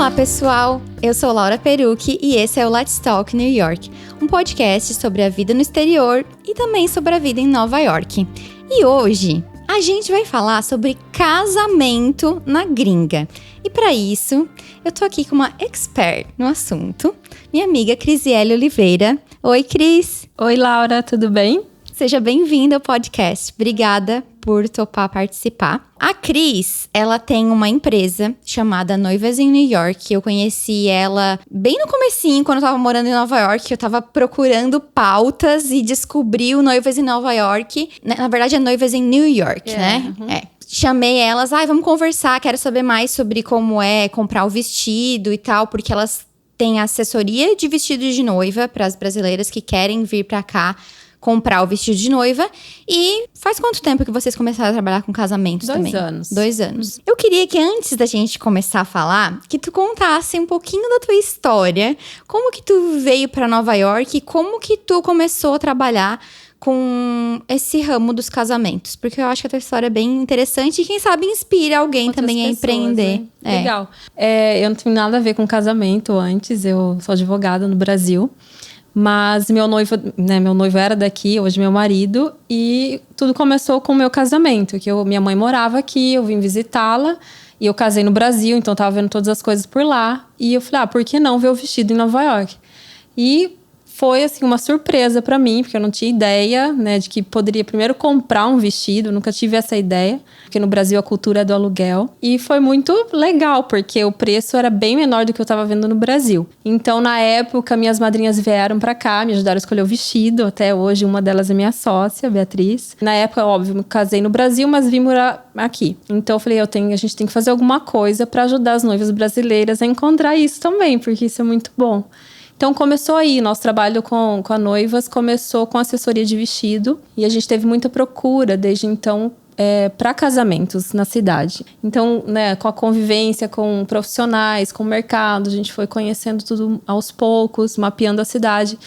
Olá, pessoal! Eu sou Laura Perucchi e esse é o Let's Talk New York, um podcast sobre a vida no exterior e também sobre a vida em Nova York. E hoje a gente vai falar sobre casamento na gringa. E para isso, eu tô aqui com uma expert no assunto, minha amiga Crisiele Oliveira. Oi, Cris! Oi, Laura, tudo bem? Seja bem-vinda ao podcast. Obrigada por topar participar. A Cris, ela tem uma empresa chamada Noivas em New York. Eu conheci ela bem no comecinho, quando eu tava morando em Nova York. Eu tava procurando pautas e descobri o Noivas em Nova York. Na verdade, é Noivas em New York, né? Uhum. Chamei elas, vamos conversar, quero saber mais sobre como é comprar o vestido e tal, porque elas têm assessoria de vestido de noiva para as brasileiras que querem vir para cá comprar o vestido de noiva. E faz quanto tempo que vocês começaram a trabalhar com casamentos também? 2 anos. 2 anos. Eu queria que antes da gente começar a falar, que tu contasse um pouquinho da tua história. Como que tu veio para Nova York e como que tu começou a trabalhar com esse ramo dos casamentos? Porque eu acho que a tua história é bem interessante e quem sabe inspira alguém Outras também a pessoas, empreender. né? Legal. Eu não tenho nada a ver com casamento antes, eu sou advogada no Brasil. Mas meu noivo era daqui, hoje meu marido. E tudo começou com o meu casamento, que minha mãe morava aqui, eu vim visitá-la. E eu casei no Brasil, então eu tava vendo todas as coisas por lá. E eu falei, por que não ver o vestido em Nova York? E foi, assim, uma surpresa pra mim, porque eu não tinha ideia, né, de que poderia primeiro comprar um vestido. Nunca tive essa ideia, porque no Brasil a cultura é do aluguel. E foi muito legal, porque o preço era bem menor do que eu tava vendo no Brasil. Então, na época, minhas madrinhas vieram pra cá, me ajudaram a escolher o vestido. Até hoje, uma delas é minha sócia, Beatriz. Na época, óbvio, me casei no Brasil, mas vim morar aqui. Então, eu falei, a gente tem que fazer alguma coisa pra ajudar as noivas brasileiras a encontrar isso também, porque isso é muito bom. Então, começou aí. Nosso trabalho com a Noivas começou com assessoria de vestido. E a gente teve muita procura desde então para casamentos na cidade. Então, né, com a convivência com profissionais, com o mercado, a gente foi conhecendo tudo aos poucos, mapeando a cidade.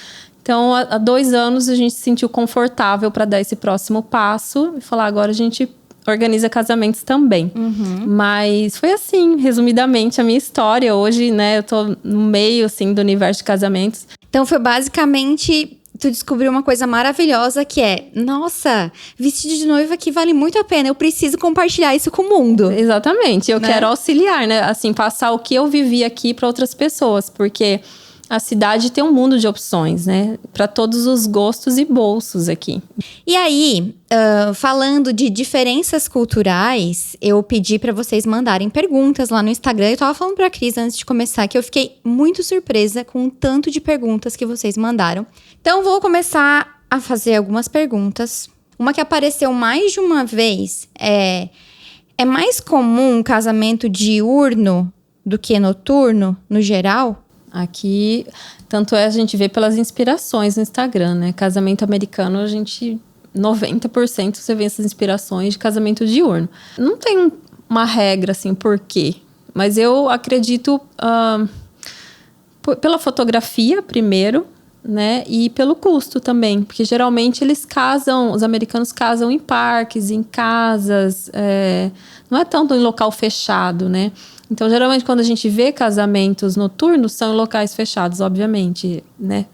Então, há 2 anos a gente se sentiu confortável para dar esse próximo passo e falar, agora a gente organiza casamentos também. Uhum. Mas foi assim, resumidamente, a minha história. Hoje, né, eu tô no meio, assim, do universo de casamentos. Então foi basicamente, tu descobriu uma coisa maravilhosa que é, nossa, vestido de noiva que vale muito a pena, eu preciso compartilhar isso com o mundo. Exatamente, eu né? quero auxiliar, né, assim, passar o que eu vivi aqui para outras pessoas, porque a cidade tem um mundo de opções, né, para todos os gostos e bolsos aqui. E aí, falando de diferenças culturais, eu pedi para vocês mandarem perguntas lá no Instagram. Eu tava falando pra Cris antes de começar que eu fiquei muito surpresa com o tanto de perguntas que vocês mandaram. Então, vou começar a fazer algumas perguntas. Uma que apareceu mais de uma vez é mais comum um casamento diurno do que noturno, no geral? Aqui, tanto a gente vê pelas inspirações no Instagram, né? Casamento americano, 90% você vê essas inspirações de casamento diurno. Não tem uma regra, assim, por quê? Mas eu acredito pela fotografia, primeiro, né? E pelo custo também. Porque geralmente os americanos casam em parques, em casas, não é tanto em local fechado, né? Então, geralmente, quando a gente vê casamentos noturnos, são em locais fechados, obviamente, né?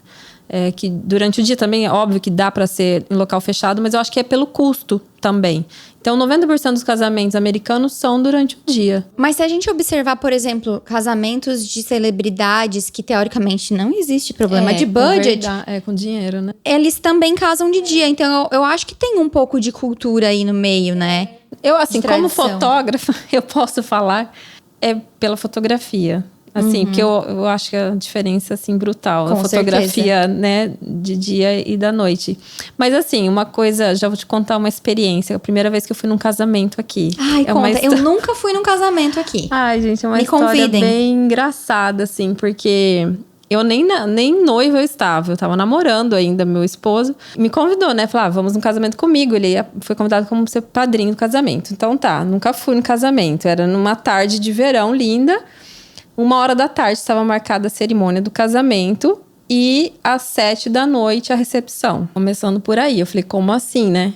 Que durante o dia também é óbvio que dá para ser em local fechado, mas eu acho que é pelo custo também. Então, 90% dos casamentos americanos são durante o dia. Mas se a gente observar, por exemplo, casamentos de celebridades que, teoricamente, não existe problema de budget. Com dinheiro, né? Eles também casam de dia. Então, eu acho que tem um pouco de cultura aí no meio, né? Eu, assim, como tradição. fotógrafa, eu posso falar pela fotografia. Assim, porque eu acho que a diferença, assim, brutal. Com a fotografia, certeza. né, de dia e da noite. Mas, assim, uma coisa, já vou te contar uma experiência. A primeira vez que eu fui num casamento aqui. Ai, conta. Eu nunca fui num casamento aqui. Ai, gente, é uma Me história convidem. bem engraçada, assim, porque eu nem noiva eu estava. Eu tava namorando ainda, meu esposo. Me convidou, né? Falou, vamos num casamento comigo. Ele foi convidado como ser padrinho do casamento. Então, nunca fui no casamento. Era numa tarde de verão linda. 1h da tarde estava marcada a cerimônia do casamento e às 7 da noite a recepção. Começando por aí. Eu falei, como assim, né?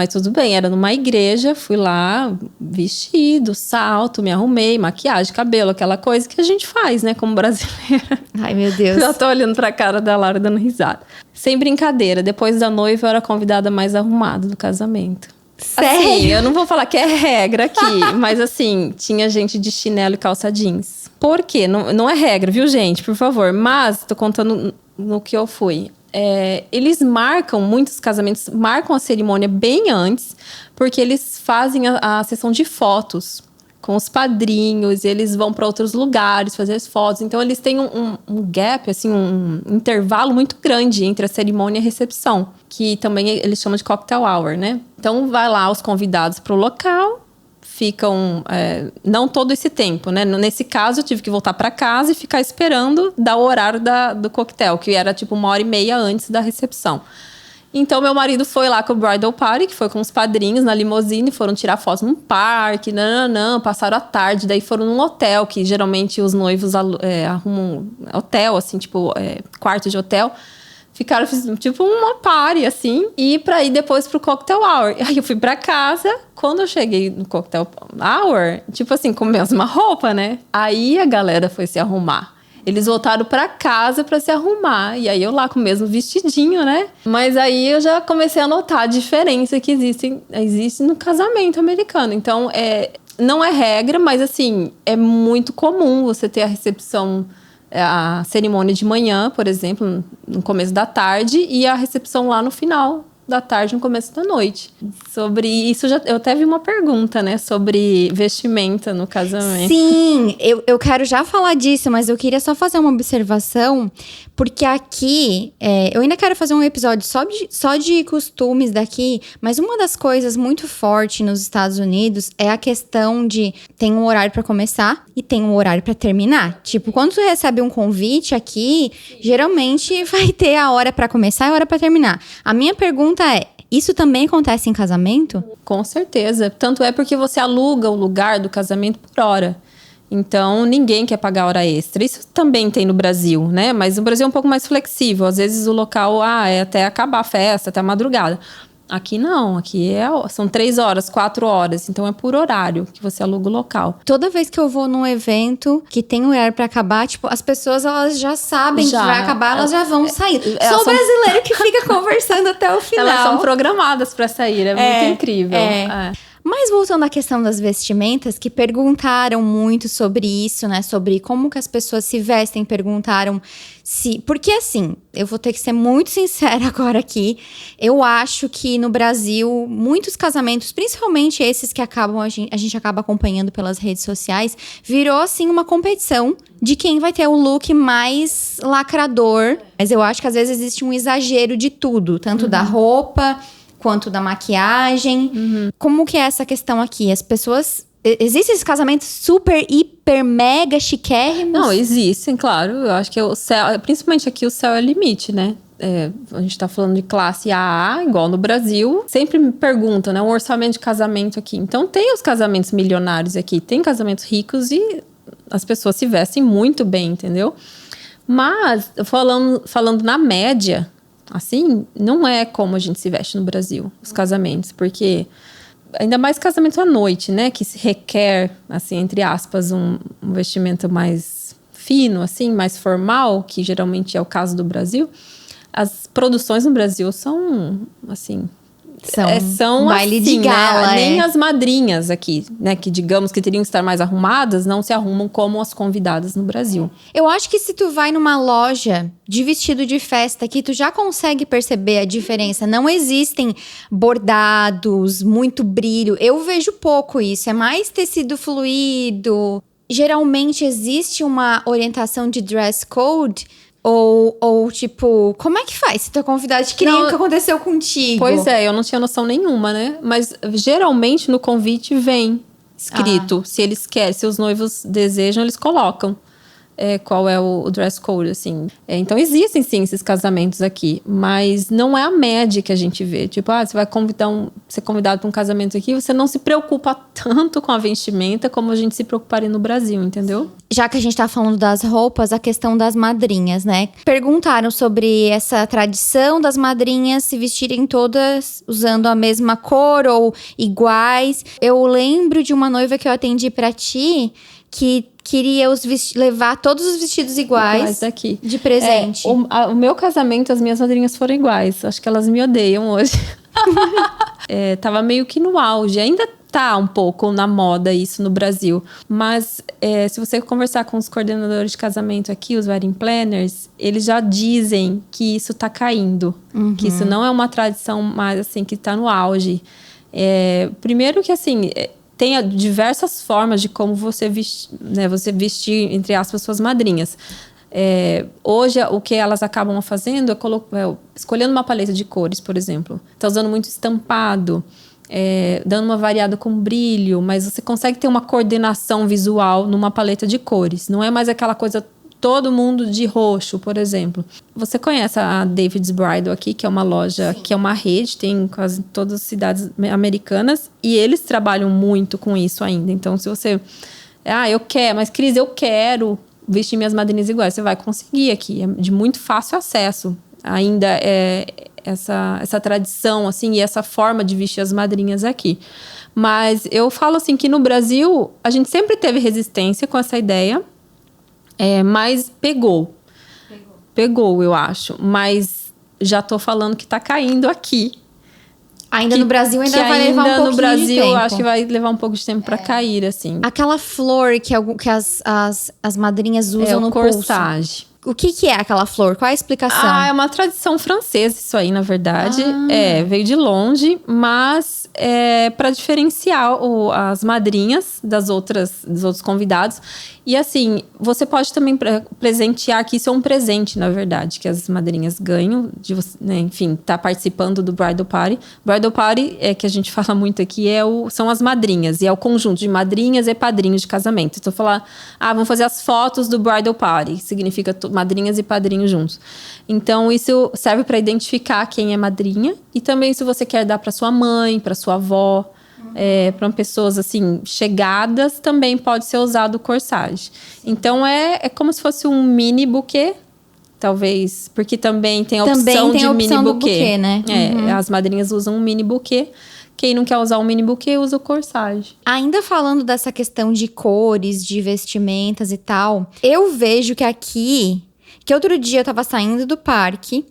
Mas tudo bem, era numa igreja, fui lá, vestido, salto, me arrumei, maquiagem, cabelo, aquela coisa que a gente faz, né, como brasileira. Ai, meu Deus. Já tô olhando pra cara da Laura dando risada. Sem brincadeira, depois da noiva eu era a convidada mais arrumada do casamento. Sério? Assim, eu não vou falar que é regra aqui, mas assim, tinha gente de chinelo e calça jeans. Por quê? Não é regra, viu, gente? Por favor. Mas, tô contando no que eu fui. Eles marcam, muitos casamentos marcam a cerimônia bem antes, porque eles fazem a sessão de fotos com os padrinhos, eles vão para outros lugares fazer as fotos. Então, eles têm um gap, assim, um intervalo muito grande entre a cerimônia e a recepção, que também eles chamam de cocktail hour, né? Então, vai lá os convidados para o local, ficam não todo esse tempo, né? Nesse caso, eu tive que voltar para casa e ficar esperando dar o horário do coquetel, que era tipo 1h30 antes da recepção. Então, meu marido foi lá com o bridal party, que foi com os padrinhos na limusine, foram tirar fotos num parque, passaram a tarde, daí foram num hotel, que geralmente os noivos arrumam hotel, assim, tipo, quarto de hotel. Ficaram, tipo, uma party, assim, e pra ir depois pro cocktail hour. Aí eu fui pra casa, quando eu cheguei no cocktail hour, tipo assim, com a mesma roupa, né? Aí a galera foi se arrumar. Eles voltaram pra casa pra se arrumar. E aí eu lá com o mesmo vestidinho, né? Mas aí eu já comecei a notar a diferença que existe no casamento americano. Então, não é regra, mas assim, é muito comum você ter a recepção, a cerimônia de manhã, por exemplo, no começo da tarde, e a recepção lá no final da tarde, no começo da noite. Sobre isso, eu até vi uma pergunta, né? Sobre vestimenta no casamento. Sim, eu quero já falar disso, mas eu queria só fazer uma observação, porque aqui, eu ainda quero fazer um episódio só de costumes daqui, mas uma das coisas muito forte nos Estados Unidos é a questão de tem um horário pra começar e tem um horário pra terminar. Tipo, quando tu recebe um convite aqui, geralmente vai ter a hora pra começar e a hora pra terminar. A minha pergunta isso também acontece em casamento? Com certeza. Tanto é porque você aluga o lugar do casamento por hora. Então, ninguém quer pagar hora extra. Isso também tem no Brasil, né? Mas o Brasil é um pouco mais flexível. Às vezes o local é até acabar a festa, até a madrugada. Aqui não, aqui são 3 horas, 4 horas. Então é por horário que você aluga o local. Toda vez que eu vou num evento que tem um horário pra acabar, tipo, as pessoas elas já sabem que vai acabar, elas já vão sair. Sou brasileiro que fica conversando até o final. Elas são programadas pra sair, é muito incrível. Mas voltando à questão das vestimentas, que perguntaram muito sobre isso, né? Sobre como que as pessoas se vestem, perguntaram se... Porque assim, eu vou ter que ser muito sincera agora aqui. Eu acho que no Brasil, muitos casamentos, principalmente esses que a gente acaba acompanhando pelas redes sociais, virou assim uma competição de quem vai ter o look mais lacrador. Mas eu acho que às vezes existe um exagero de tudo, tanto da roupa quanto da maquiagem. Como que é essa questão aqui? As pessoas... Existem esses casamentos super, hiper, mega chiquérrimos? Não, existem, claro. Eu acho que o céu... Principalmente aqui, o céu é limite, né? A gente tá falando de classe AA, igual no Brasil. Sempre me perguntam, né? Um orçamento de casamento aqui. Então, tem os casamentos milionários aqui. Tem casamentos ricos e as pessoas se vestem muito bem, entendeu? Mas, falando na média... Assim, não é como a gente se veste no Brasil, os casamentos. Porque, ainda mais casamento à noite, né? Que se requer, assim, entre aspas, um vestimento mais fino, assim, mais formal, que geralmente é o caso do Brasil. As produções no Brasil são, assim... São baile assim, de gala, né? Nem as madrinhas aqui, né? Que digamos que teriam que estar mais arrumadas, não se arrumam como as convidadas no Brasil. Eu acho que se tu vai numa loja de vestido de festa aqui, tu já consegue perceber a diferença. Não existem bordados, muito brilho. Eu vejo pouco isso. É mais tecido fluido. Geralmente existe uma orientação de dress code... Ou tipo, como é que faz? Se tu é convidado de que nem o que aconteceu contigo. Pois é, eu não tinha noção nenhuma, né? Mas geralmente no convite vem escrito. Se eles querem, se os noivos desejam, eles colocam qual é o dress code, assim. Então existem sim esses casamentos aqui, mas não é a média que a gente vê. Tipo, você vai ser convidado para um casamento aqui, você não se preocupa tanto com a vestimenta como a gente se preocuparia no Brasil, entendeu? já que a gente tá falando das roupas, a questão das madrinhas, né? Perguntaram sobre essa tradição das madrinhas se vestirem todas usando a mesma cor ou iguais. Eu lembro de uma noiva que eu atendi pra ti que queria levar todos os vestidos iguais daqui. De presente. O meu casamento, as minhas madrinhas foram iguais. Acho que elas me odeiam hoje. Tava meio que no auge. Ainda tá um pouco na moda isso no Brasil. Mas se você conversar com os coordenadores de casamento aqui, os wedding planners, eles já dizem que isso tá caindo. Que isso não é uma tradição mais assim, que tá no auge. Primeiro que assim... tem diversas formas de como você vestir, entre aspas, suas madrinhas. Hoje, o que elas acabam fazendo é escolhendo uma paleta de cores, por exemplo. Tá usando muito estampado, dando uma variada com brilho, mas você consegue ter uma coordenação visual numa paleta de cores. Não é mais aquela coisa... todo mundo de roxo, por exemplo. Você conhece a David's Bridal aqui, que é uma loja, que é uma rede, tem quase todas as cidades americanas, e eles trabalham muito com isso ainda. Então, se você... mas Cris, eu quero vestir minhas madrinhas iguais. Você vai conseguir aqui, é de muito fácil acesso. Ainda essa tradição, assim, e essa forma de vestir as madrinhas aqui. Mas eu falo assim, que no Brasil, a gente sempre teve resistência com essa ideia, mas pegou, eu acho. Mas já tô falando que tá caindo aqui. Ainda no Brasil vai levar um pouquinho de tempo. No Brasil, acho que vai levar um pouco de tempo pra cair, assim. Aquela flor que as madrinhas usam no corsage. Pulso. O que é aquela flor? Qual é a explicação? É uma tradição francesa isso aí, na verdade. Veio de longe, mas para diferenciar as madrinhas dos outros convidados. E assim, você pode também presentear, que isso é um presente, na verdade, que as madrinhas ganham, de você, né, enfim, tá participando do Bridal Party. Bridal Party, que a gente fala muito aqui, são as madrinhas, e é o conjunto de madrinhas e padrinhos de casamento. Então, falar, vamos fazer as fotos do Bridal Party, significa madrinhas e padrinhos juntos. Então, isso serve para identificar quem é madrinha, e também se você quer dar para sua mãe, para sua avó, para pessoas assim chegadas, também pode ser usado o corsage. Então é como se fosse um mini buquê, talvez, porque também tem a opção de mini buquê, né? As madrinhas usam um mini buquê. Quem não quer usar um mini buquê, usa o corsage. Ainda falando dessa questão de cores, de vestimentas e tal, eu vejo que aqui, que outro dia eu tava saindo do parque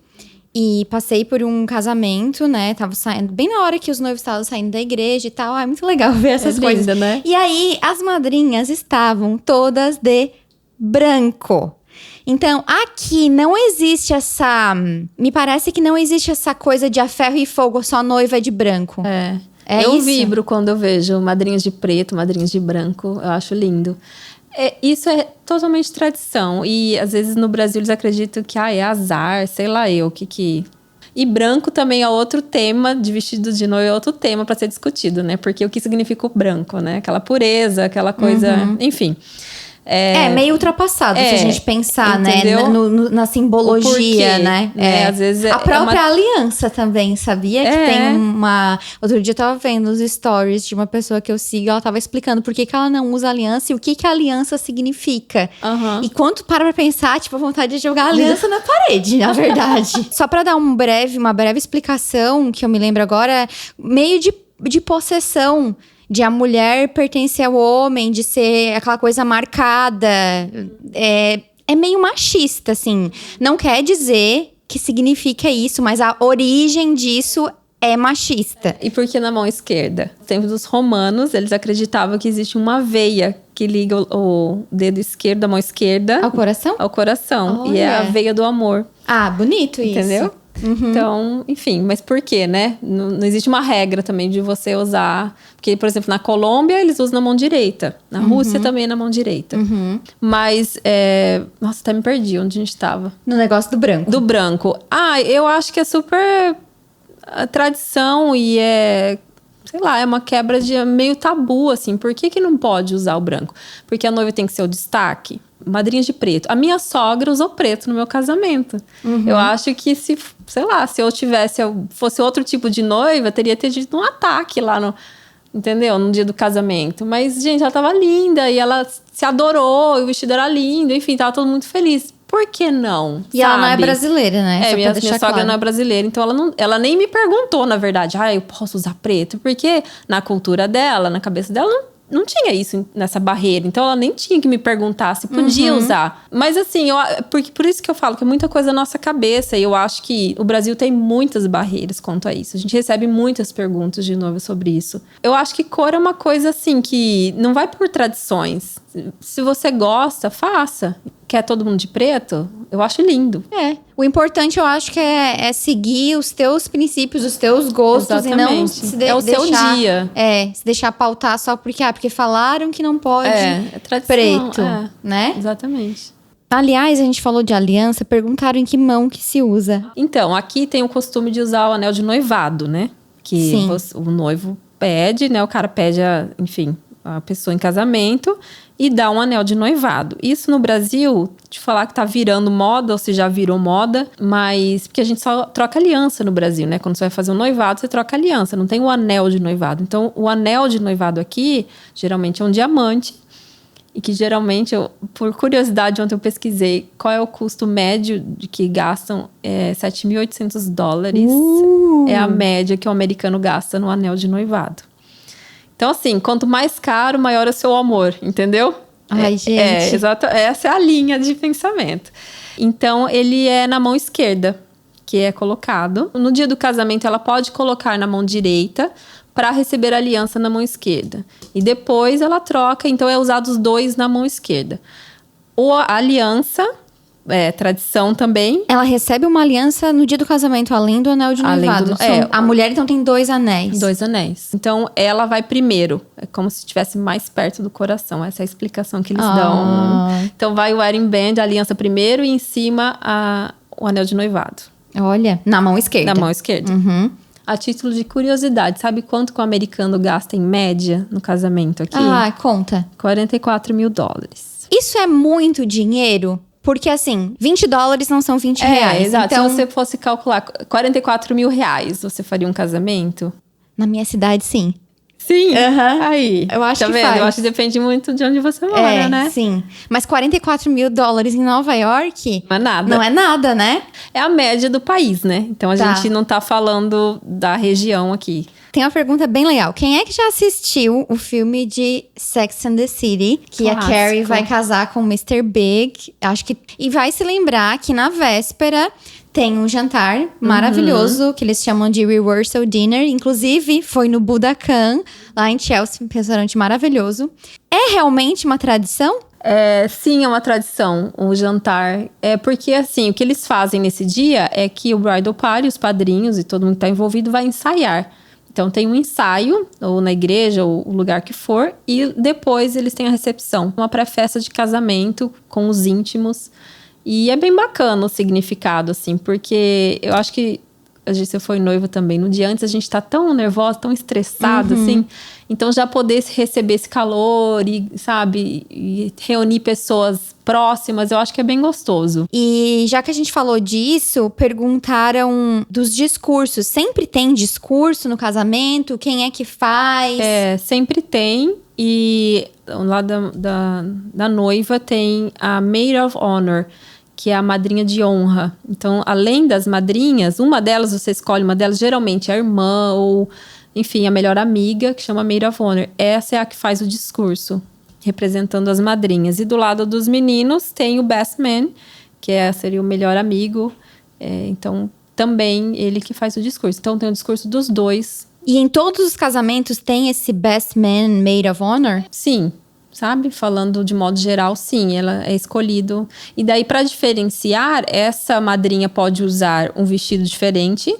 e passei por um casamento, né? Tava saindo bem na hora que os noivos estavam saindo da igreja e tal. É muito legal ver essas coisas. Linda, né? E aí, as madrinhas estavam todas de branco. Então, aqui não existe me parece que não existe essa coisa de a ferro e fogo, só noiva de branco. Eu vibro quando eu vejo madrinhas de preto, madrinhas de branco. Eu acho lindo. Isso é totalmente tradição. E às vezes no Brasil eles acreditam que é azar, sei lá eu, que... E branco também é outro tema, de vestido de noiva é outro tema para ser discutido, né? Porque o que significa o branco, né? Aquela pureza, aquela coisa... Enfim. Meio ultrapassado, se a gente pensar, entendeu? né? Na simbologia, né? Às vezes a própria aliança também, sabia? Que tem uma... Outro dia eu tava vendo os stories de uma pessoa que eu sigo, ela tava explicando por que ela não usa aliança e o que a aliança significa. E quando para pensar, tipo, a vontade de jogar a aliança na parede, na verdade. Só pra dar uma breve explicação, que eu me lembro agora, meio de possessão, de a mulher pertencer ao homem, de ser aquela coisa marcada. É meio machista, assim. Não quer dizer que significa isso, mas a origem disso é machista. E por que na mão esquerda? No tempo dos romanos, eles acreditavam que existe uma veia que liga o dedo esquerdo, a mão esquerda... Ao coração? Ao coração. Olha. E é a veia do amor. Bonito isso. Entendeu? Então, enfim, mas por quê, né? Não existe uma regra também de você usar... Porque, por exemplo, na Colômbia, eles usam na mão direita. Na Rússia, também é na mão direita. Mas, nossa, até me perdi onde a gente estava. No negócio do branco. Do branco. Eu acho que é super tradição e sei lá, é uma quebra de meio tabu, assim. Por que não pode usar o branco? Porque a noiva tem que ser o destaque. Madrinha de preto. A minha sogra usou preto no meu casamento. Eu acho que se eu fosse outro tipo de noiva, teria tido um ataque lá entendeu? No dia do casamento. Mas, gente, ela tava linda e ela se adorou, e o vestido era lindo, enfim, tava todo mundo muito feliz. Por que não? E ela não é brasileira, né? Só Minha pra deixar sogra claro. não é brasileira, então ela nem me perguntou, na verdade. Eu posso usar preto? Porque na cultura dela, na cabeça dela, não tinha isso nessa barreira. Então, ela nem tinha que me perguntar se podia usar. Mas assim, por isso que eu falo que é muita coisa na nossa cabeça. E eu acho que o Brasil tem muitas barreiras quanto a isso. A gente recebe muitas perguntas de novo sobre isso. Eu acho que cor é uma coisa assim que não vai por tradições. Se você gosta, faça. Quer todo mundo de preto? Eu acho lindo. O importante, eu acho que é seguir os teus princípios, os teus gostos. Exatamente. E não se É o seu deixar, dia. Se deixar pautar só porque falaram que não pode tradição, preto, né? Exatamente. Aliás, a gente falou de aliança, perguntaram em que mão que se usa. Então, aqui tem o costume de usar o anel de noivado, né? Que Sim. O noivo pede, né? O cara pede, a pessoa em casamento e dá um anel de noivado. Isso no Brasil, te falar que tá virando moda, ou se já virou moda, mas porque a gente só troca aliança no Brasil, né? Quando você vai fazer um noivado, você troca aliança, não tem o anel de noivado. Então, o anel de noivado aqui, geralmente é um diamante, e que geralmente, por curiosidade, ontem eu pesquisei qual é o custo médio de que gastam, $7.800. É a média que o americano gasta no anel de noivado. Então, assim, quanto mais caro, maior é o seu amor, entendeu? Ai, gente. Exato. Essa é a linha de pensamento. Então, ele é na mão esquerda, que é colocado. No dia do casamento, ela pode colocar na mão direita para receber a aliança na mão esquerda. E depois ela troca, então é usado os dois na mão esquerda. A aliança, tradição também. Ela recebe uma aliança no dia do casamento, além do anel de noivado. A mulher, então, tem 2 anéis. 2 anéis. Então, ela vai primeiro. É como se estivesse mais perto do coração. Essa é a explicação que eles dão. Então, vai o wedding band, a aliança primeiro, e em cima o anel de noivado. Olha, na mão esquerda. Na mão esquerda. A título de curiosidade, sabe quanto que o americano gasta em média no casamento aqui? Conta. $44 mil. Isso é muito dinheiro? Porque, assim, $20 não são R$20. Exato. Então, se você fosse calcular $44 mil, você faria um casamento? na minha cidade, sim. Sim. Aham. Aí. Eu acho tá que vendo? faz. Eu acho que depende muito de onde você mora, né? Sim. Mas $44 mil em Nova York... Não é nada. Não é nada, né? É a média do país, né? Então, a gente não tá falando da região aqui. Tem uma pergunta bem legal. Quem é que já assistiu o filme de Sex and the City? Que Clássico. a Carrie vai casar com o Mr. Big. Acho que... E vai se lembrar que na véspera... Tem um jantar maravilhoso, que eles chamam de Rehearsal Dinner. Inclusive, foi no Budokan, lá em Chelsea, um restaurante maravilhoso. É realmente uma tradição? Sim, é uma tradição, o jantar. Porque, assim, o que eles fazem nesse dia é que o bridal party, os padrinhos e todo mundo que está envolvido vai ensaiar. Então, tem um ensaio, ou na igreja, ou o lugar que for. E depois eles têm a recepção. Uma pré-festa de casamento com os íntimos. E é bem bacana o significado, assim, porque eu acho que você foi noiva também. No dia antes a gente tá tão nervosa, tão estressada, assim. Então já poder receber esse calor e, sabe, e reunir pessoas próximas, eu acho que é bem gostoso. E já que a gente falou disso, perguntaram dos discursos. Sempre tem discurso no casamento? Quem é que faz? Sempre tem. E lá da noiva tem a Maid of Honor, que é a madrinha de honra. Então, além das madrinhas, uma delas, você escolhe uma delas, geralmente é a irmã ou, enfim, a melhor amiga, que chama Maid of Honor. Essa é a que faz o discurso, representando as madrinhas. E do lado dos meninos tem o best man, que seria o melhor amigo. Então, também ele que faz o discurso. Então, tem o discurso dos dois. E em todos os casamentos tem esse best man, Maid of Honor? Sim. Sabe? Falando de modo geral, sim, ela é escolhido. E daí, para diferenciar, essa madrinha pode usar um vestido diferente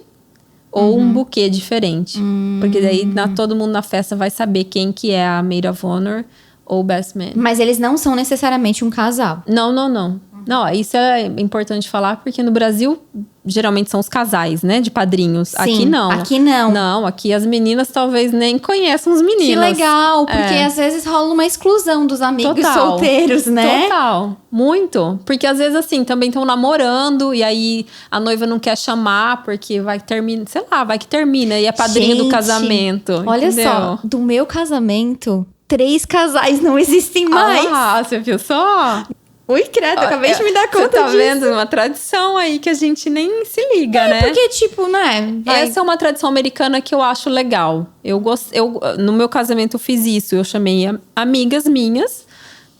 ou um buquê diferente. Porque daí, todo mundo na festa vai saber quem que é a Maid of Honor ou Best Man. Mas eles não são necessariamente um casal. Não. Não, isso é importante falar, porque no Brasil, geralmente são os casais, né? De padrinhos. Sim, aqui não. aqui não. Não, aqui as meninas talvez nem conheçam os meninos. Que legal, porque às vezes rola uma exclusão dos amigos Total. solteiros, né? Total, muito. Porque às vezes, assim, também estão namorando e aí a noiva não quer chamar porque vai terminar, sei lá, vai que termina e é padrinho do Gente, casamento. Olha entendeu? só, do meu casamento, 3 casais não existem mais. Ah, você viu só? Ui, credo, eu acabei de me dar conta Você tá disso. vendo? Uma tradição aí que a gente nem se liga, né? Porque, tipo, né? Essa é uma tradição americana que eu acho legal. No meu casamento eu fiz isso. Eu chamei amigas minhas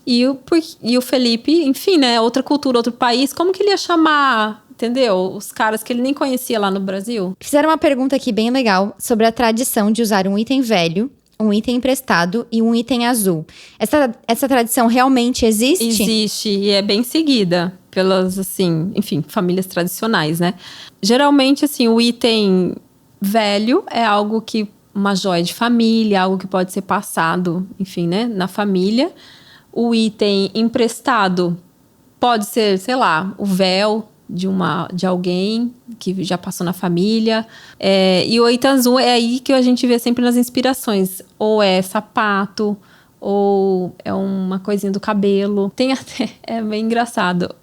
e o Felipe, enfim, né? Outra cultura, outro país. Como que ele ia chamar, entendeu? Os caras que ele nem conhecia lá no Brasil. Fizeram uma pergunta aqui bem legal sobre a tradição de usar um item velho, um item emprestado e um item azul. Essa tradição realmente existe? Existe e é bem seguida pelas, assim, enfim, famílias tradicionais, né? Geralmente, assim, o item velho é algo que, uma joia de família, algo que pode ser passado, enfim, né, na família. O item emprestado pode ser, sei lá, o véu de alguém que já passou na família. E o item azul é aí que a gente vê sempre nas inspirações. Ou é sapato, ou é uma coisinha do cabelo. Tem até... É bem engraçado.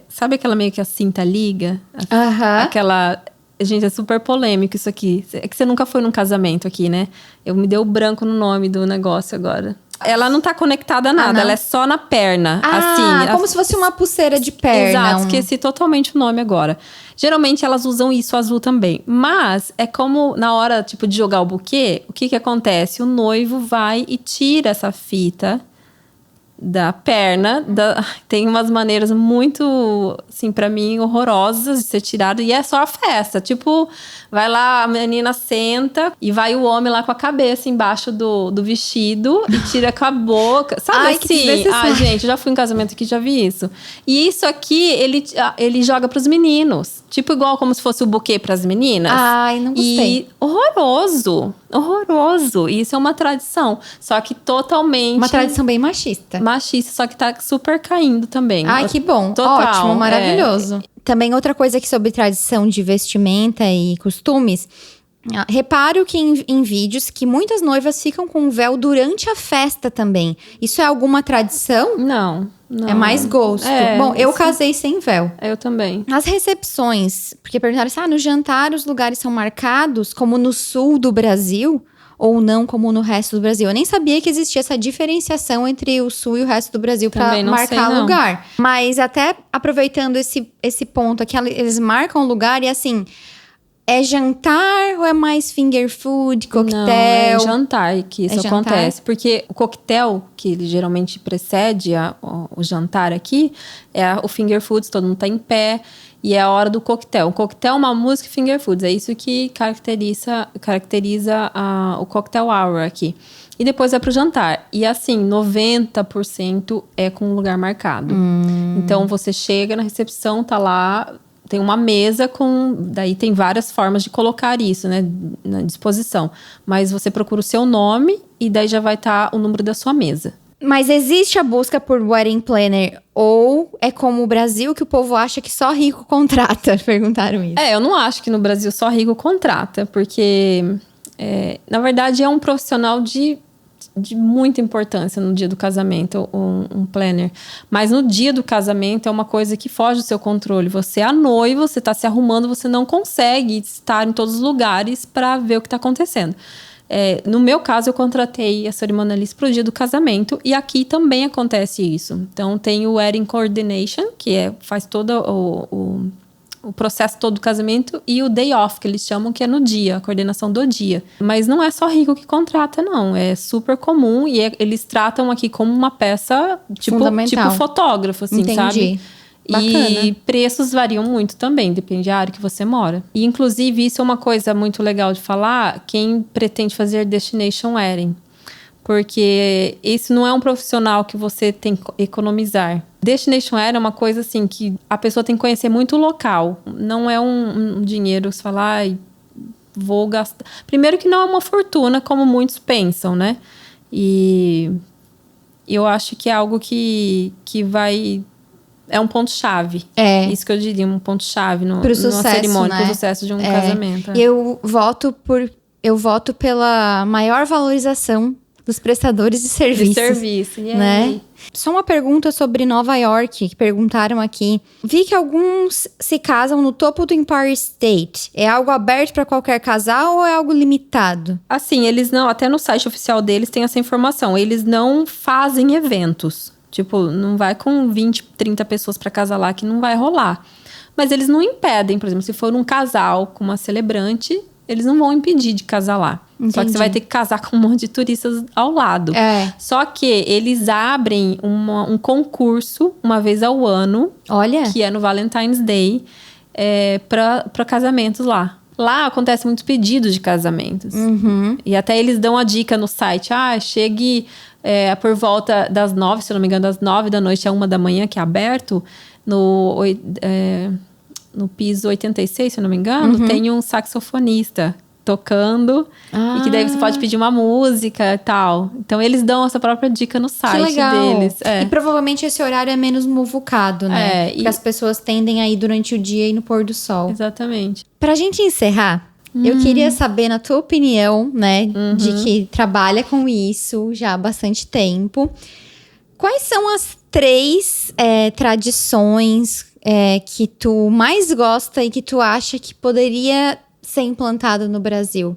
Sabe aquela meio que a cinta liga? Aham. Aquela... Gente, é super polêmico isso aqui. É que você nunca foi num casamento aqui, né? Me deu branco no nome do negócio agora. Ela não tá conectada a nada, não. ela é só na perna. Assim, como se fosse uma pulseira de perna. Exato, esqueci totalmente o nome agora. Geralmente elas usam isso azul também. Mas é como na hora, tipo, de jogar o buquê, o que acontece? O noivo vai e tira essa fita da perna. Tem umas maneiras muito, assim, pra mim, horrorosas de ser tirado. E é só a festa. Tipo, vai lá, a menina senta e vai o homem lá com a cabeça embaixo do vestido e tira com a boca. Sabe Ai, assim? que desnecessário. Ai, gente, eu já fui em casamento aqui, já vi isso. E isso aqui, ele joga pros meninos. Tipo, igual como se fosse o buquê pras meninas. Ai, não gostei. E horroroso. Horroroso. E isso é uma tradição. Só que totalmente... Uma tradição bem machista. Machista, só que tá super caindo também. Ai, que bom. Total, Ótimo, maravilhoso. Também outra coisa aqui sobre tradição de vestimenta e costumes. Reparo que em vídeos que muitas noivas ficam com véu durante a festa também. Isso é alguma tradição? Não. É mais gosto. Bom, eu casei sem véu. Eu também. As recepções, porque perguntaram assim, no jantar os lugares são marcados como no sul do Brasil ou não como no resto do Brasil. Eu nem sabia que existia essa diferenciação entre o sul e o resto do Brasil para marcar lugar. Mas até aproveitando esse ponto aqui, eles marcam o lugar e assim... É jantar ou é mais finger food, coquetel? Não, é jantar que isso jantar? acontece. Porque o coquetel, que ele geralmente precede o jantar aqui, é o finger foods, todo mundo tá em pé. E é a hora do coquetel. O coquetel é uma música e finger foods. É isso que caracteriza o cocktail hour aqui. E depois é pro jantar. E assim, 90% é com um lugar marcado. Então, você chega na recepção, tá lá... Tem uma mesa com... Daí tem várias formas de colocar isso, né? Na disposição. Mas você procura o seu nome e daí já vai estar o número da sua mesa. Mas existe a busca por wedding planner? Ou é como o Brasil que o povo acha que só rico contrata? Perguntaram isso. Eu não acho que no Brasil só rico contrata. Porque, na verdade, é um profissional de muita importância no dia do casamento, um planner. Mas no dia do casamento é uma coisa que foge do seu controle. Você é a noiva, você está se arrumando, você não consegue estar em todos os lugares para ver o que está acontecendo. No meu caso, eu contratei a cerimonialista para o dia do casamento e aqui também acontece isso. Então, tem o Wedding Coordination, que faz todo o processo todo do casamento, e o day off, que eles chamam, que é no dia, a coordenação do dia. Mas não é só rico que contrata, não. É super comum e eles tratam aqui como uma peça tipo fotógrafo, assim, Entendi. sabe? Bacana. E preços variam muito também, depende da área que você mora. E, inclusive, isso é uma coisa muito legal de falar, quem pretende fazer Destination Wedding. Porque esse não é um profissional que você tem que economizar. Destination Wedding é uma coisa assim que a pessoa tem que conhecer muito o local. Não é um dinheiro, você fala, vou gastar. Primeiro que não é uma fortuna, como muitos pensam, né? E eu acho que é algo que vai é um ponto-chave. Isso que eu diria, um ponto-chave numa cerimônia, pro sucesso de um casamento. Eu voto pela maior valorização dos prestadores de serviços. Né? Só uma pergunta sobre Nova York, que perguntaram aqui. Vi que alguns se casam no topo do Empire State. É algo aberto para qualquer casal ou é algo limitado? Assim, eles não... Até no site oficial deles tem essa informação. Eles não fazem eventos. Tipo, não vai com 20, 30 pessoas para casar lá, que não vai rolar. Mas eles não impedem. Por exemplo, se for um casal com uma celebrante... Eles não vão impedir de casar lá. Entendi. Só que você vai ter que casar com um monte de turistas ao lado. Só que eles abrem um concurso uma vez ao ano. Olha! Que é no Valentine's Day. Para casamentos lá. Lá acontecem muitos pedidos de casamentos. E até eles dão a dica no site. Chegue por volta das 9, se eu não me engano, das 9 da noite a 1 da manhã, que é aberto. No piso 86, se eu não me engano, tem um saxofonista tocando. E que daí você pode pedir uma música e tal. Então, eles dão essa própria dica no site deles. E provavelmente esse horário é menos muvucado, né? Porque as pessoas tendem a ir durante o dia e no pôr do sol. Exatamente. Pra gente encerrar, eu queria saber, na tua opinião, né? De que trabalha com isso já há bastante tempo. Quais são as 3 tradições que tu mais gosta e que tu acha que poderia ser implantado no Brasil?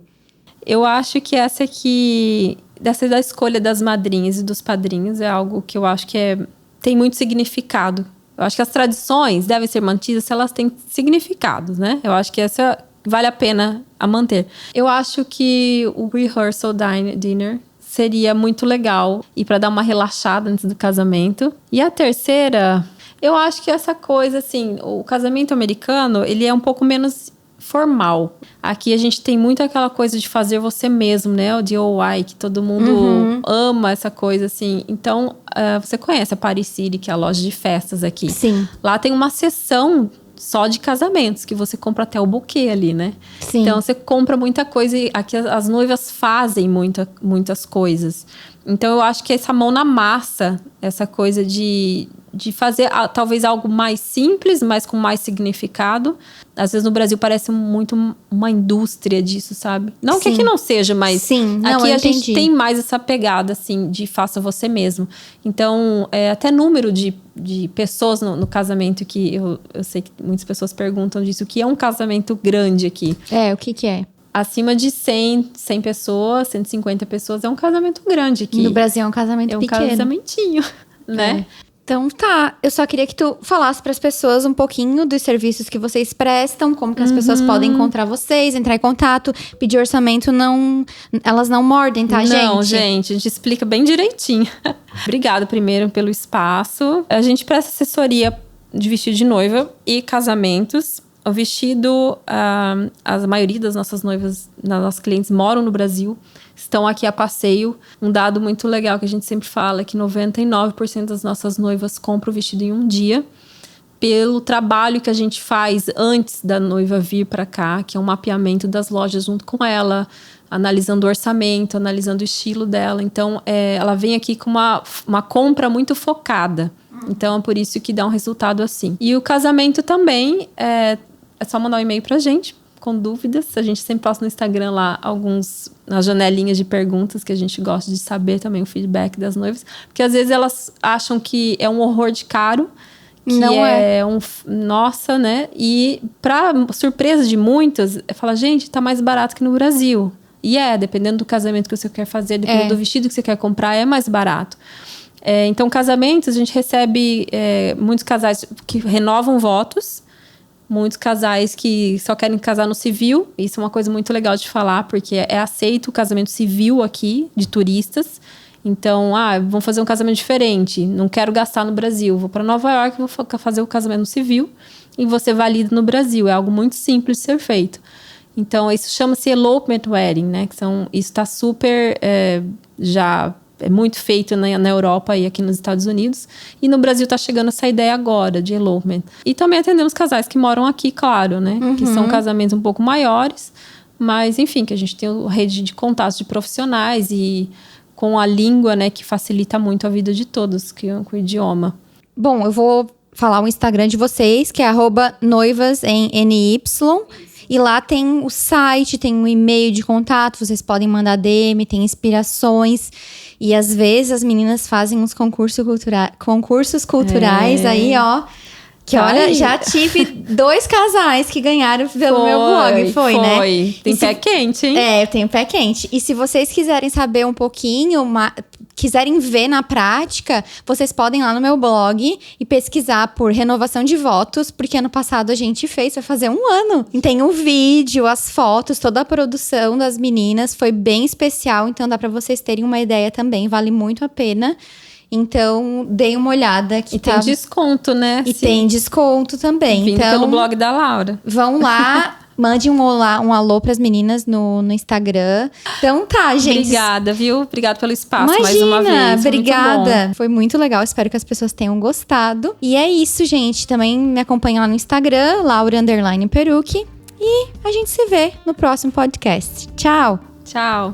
Eu acho que essa aqui, dessa da escolha das madrinhas e dos padrinhos, é algo que eu acho que tem muito significado. Eu acho que as tradições devem ser mantidas se elas têm significados, né? Eu acho que essa vale a pena a manter. Eu acho que o rehearsal dinner seria muito legal e para dar uma relaxada antes do casamento. E a terceira... Eu acho que essa coisa, assim, o casamento americano, ele é um pouco menos formal. Aqui a gente tem muito aquela coisa de fazer você mesmo, né? O DIY, que todo mundo ama essa coisa, assim. Então, você conhece a Paris City, que é a loja de festas aqui. Sim. Lá tem uma seção só de casamentos, que você compra até o buquê ali, né? Sim. Então, você compra muita coisa e aqui as noivas fazem muitas coisas. Então, eu acho que essa mão na massa, essa coisa de fazer talvez algo mais simples, mas com mais significado. Às vezes no Brasil parece muito uma indústria disso, sabe? Não que aqui não seja, mas aqui a gente tem mais essa pegada, assim, de faça você mesmo. Então, até número de pessoas no casamento, que eu sei que muitas pessoas perguntam disso, o que é um casamento grande aqui? O que é? Acima de 100 pessoas, 150 pessoas, é um casamento grande aqui. No Brasil é um casamento pequeno. É um casamentinho, né? Então tá, eu só queria que tu falasse para as pessoas um pouquinho dos serviços que vocês prestam, como que as pessoas podem encontrar vocês, entrar em contato, pedir orçamento, elas não mordem, tá, gente? Não, gente, a gente explica bem direitinho. Obrigada primeiro pelo espaço. A gente presta assessoria de vestido de noiva e casamentos. O vestido, a maioria das nossas noivas, das nossas clientes moram no Brasil, estão aqui a passeio. Um dado muito legal que a gente sempre fala é que 99% das nossas noivas compram o vestido em um dia, pelo trabalho que a gente faz antes da noiva vir para cá, que é um mapeamento das lojas junto com ela, analisando o orçamento, analisando o estilo dela. Então, ela vem aqui com uma compra muito focada. Então, é por isso que dá um resultado assim. E o casamento também, é só mandar um e-mail pra gente, com dúvidas. A gente sempre posta no Instagram lá nas janelinhas de perguntas, que a gente gosta de saber também o feedback das noivas. Porque às vezes elas acham que é um horror de caro, que não é nossa, né? E pra surpresa de muitas, fala, gente, tá mais barato que no Brasil. E dependendo do casamento que você quer fazer, dependendo do vestido que você quer comprar, é mais barato. Então, casamentos, a gente recebe muitos casais que renovam votos, muitos casais que só querem casar no civil. Isso é uma coisa muito legal de falar, porque é aceito o casamento civil aqui, de turistas. Então, vamos fazer um casamento diferente, não quero gastar no Brasil, vou para Nova York, vou fazer o casamento no civil e você valida no Brasil. É algo muito simples de ser feito. Então, isso chama-se elopement wedding, né? Isso está super já... É muito feito na Europa e aqui nos Estados Unidos. E no Brasil tá chegando essa ideia agora de elopement. E também atendemos casais que moram aqui, claro, né? Que são casamentos um pouco maiores. Mas, enfim, que a gente tem uma rede de contatos de profissionais e com a língua, né? Que facilita muito a vida de todos, com o idioma. Bom, eu vou falar o Instagram de vocês, que é @noivasny. E lá tem o site, tem um e-mail de contato, vocês podem mandar DM, tem inspirações. E às vezes as meninas fazem uns concursos culturais aí, ó. Que olha, já tive 2 casais que ganharam pelo meu blog, foi, né? Tem pé quente, hein? Eu tenho pé quente. E se vocês quiserem saber um pouquinho, quiserem ver na prática, vocês podem ir lá no meu blog e pesquisar por renovação de votos, porque ano passado a gente fez, vai fazer 1 ano. E tem o vídeo, as fotos, toda a produção das meninas, foi bem especial, então dá pra vocês terem uma ideia também, vale muito a pena. Então, dei uma olhada. Que tem desconto, né? E tem desconto também. Vindo pelo blog da Laura. Vão lá, mande um alô pras meninas no Instagram. Então tá, gente. Obrigada, viu? Obrigada pelo espaço. Imagina, mais uma vez. Obrigada. Foi muito legal. Espero que as pessoas tenham gostado. E é isso, gente. Também me acompanha lá no Instagram, Laura_Perucchi. E a gente se vê no próximo podcast. Tchau! Tchau!